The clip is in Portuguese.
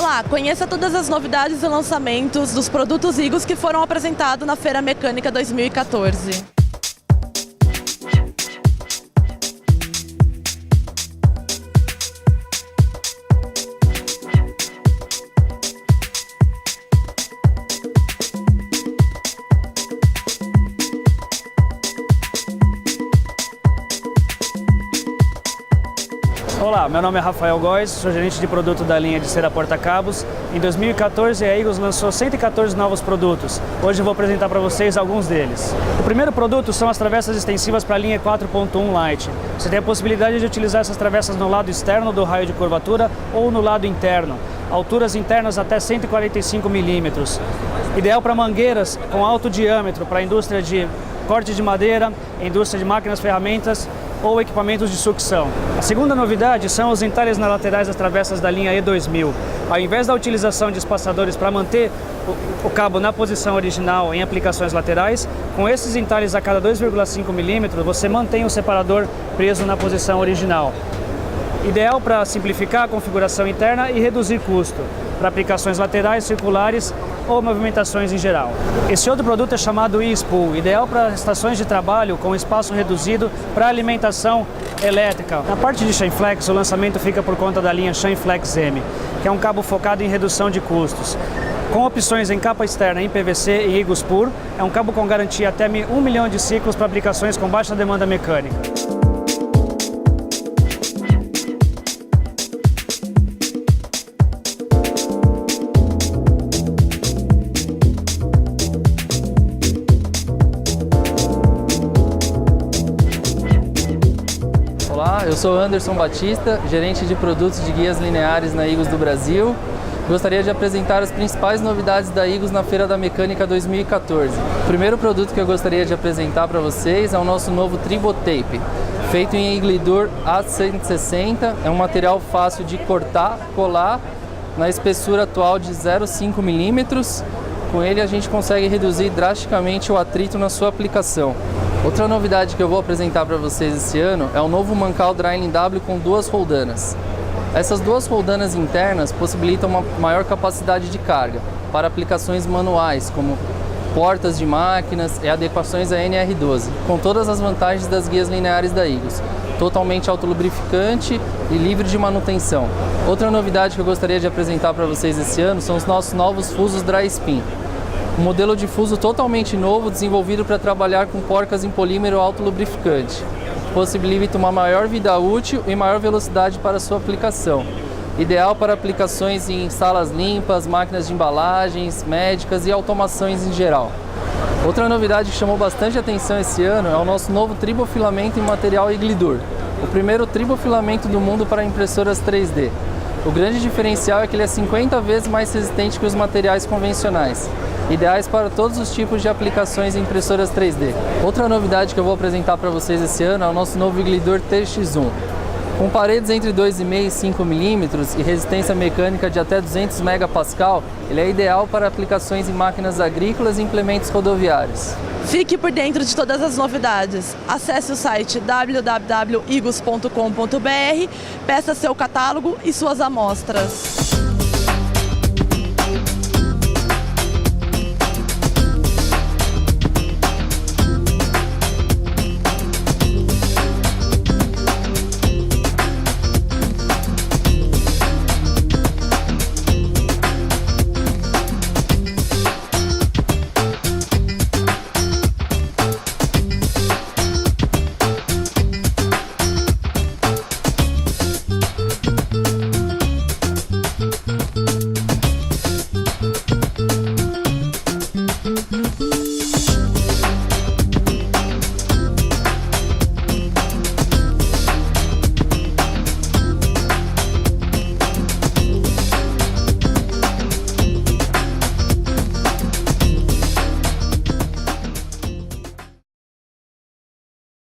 Olá, conheça todas as novidades e lançamentos dos produtos Igos que foram apresentados na Feira Mecânica 2014. Olá, meu nome é Rafael Góes, sou gerente de produto da linha de cera porta-cabos. Em 2014, a Igos lançou 114 novos produtos. Hoje eu vou apresentar para vocês alguns deles. O primeiro produto são as travessas extensivas para a linha 4.1 Light. Você tem a possibilidade de utilizar essas travessas no lado externo do raio de curvatura ou no lado interno. Alturas internas até 145 milímetros. Ideal para mangueiras com alto diâmetro para a indústria de corte de madeira, indústria de máquinas, ferramentas ou equipamentos de sucção. A segunda novidade são os entalhes nas laterais das travessas da linha E2000. Ao invés da utilização de espaçadores para manter o cabo na posição original em aplicações laterais, com esses entalhes a cada 2,5 milímetros, você mantém o separador preso na posição original. Ideal para simplificar a configuração interna e reduzir custo, para aplicações laterais, circulares ou movimentações em geral. Esse outro produto é chamado e-spool, ideal para estações de trabalho com espaço reduzido para alimentação elétrica. Na parte de Chainflex, o lançamento fica por conta da linha Chainflex M, que é um cabo focado em redução de custos. Com opções em capa externa em PVC e Igos Pur, é um cabo com garantia até 1 milhão de ciclos para aplicações com baixa demanda mecânica. Olá, eu sou Anderson Batista, gerente de produtos de guias lineares na Igos do Brasil. Gostaria de apresentar as principais novidades da Igos na Feira da Mecânica 2014. O primeiro produto que eu gostaria de apresentar para vocês é o nosso novo Tribotape, feito em Iglidor A160. É um material fácil de cortar, colar, na espessura atual de 0,5 milímetros. Com ele a gente consegue reduzir drasticamente o atrito na sua aplicação. Outra novidade que eu vou apresentar para vocês esse ano é o novo Mancal Drilling W com duas roldanas. Essas duas roldanas internas possibilitam uma maior capacidade de carga para aplicações manuais, como portas de máquinas e adequações a NR12, com todas as vantagens das guias lineares da Igos, totalmente autolubrificante e livre de manutenção. Outra novidade que eu gostaria de apresentar para vocês esse ano são os nossos novos fusos Dry Spin. Um modelo de fuso totalmente novo, desenvolvido para trabalhar com porcas em polímero autolubrificante. Possibilita uma maior vida útil e maior velocidade para sua aplicação. Ideal para aplicações em salas limpas, máquinas de embalagens, médicas e automações em geral. Outra novidade que chamou bastante atenção esse ano é o nosso novo tribofilamento em material Iglidor. O primeiro tribofilamento do mundo para impressoras 3D. O grande diferencial é que ele é 50 vezes mais resistente que os materiais convencionais, ideais para todos os tipos de aplicações em impressoras 3D. Outra novidade que eu vou apresentar para vocês esse ano é o nosso novo Iglidor TX1. Com paredes entre 2,5 e 5 milímetros e resistência mecânica de até 200 megapascal, ele é ideal para aplicações em máquinas agrícolas e implementos rodoviários. Fique por dentro de todas as novidades. Acesse o site www.igos.com.br, peça seu catálogo e suas amostras.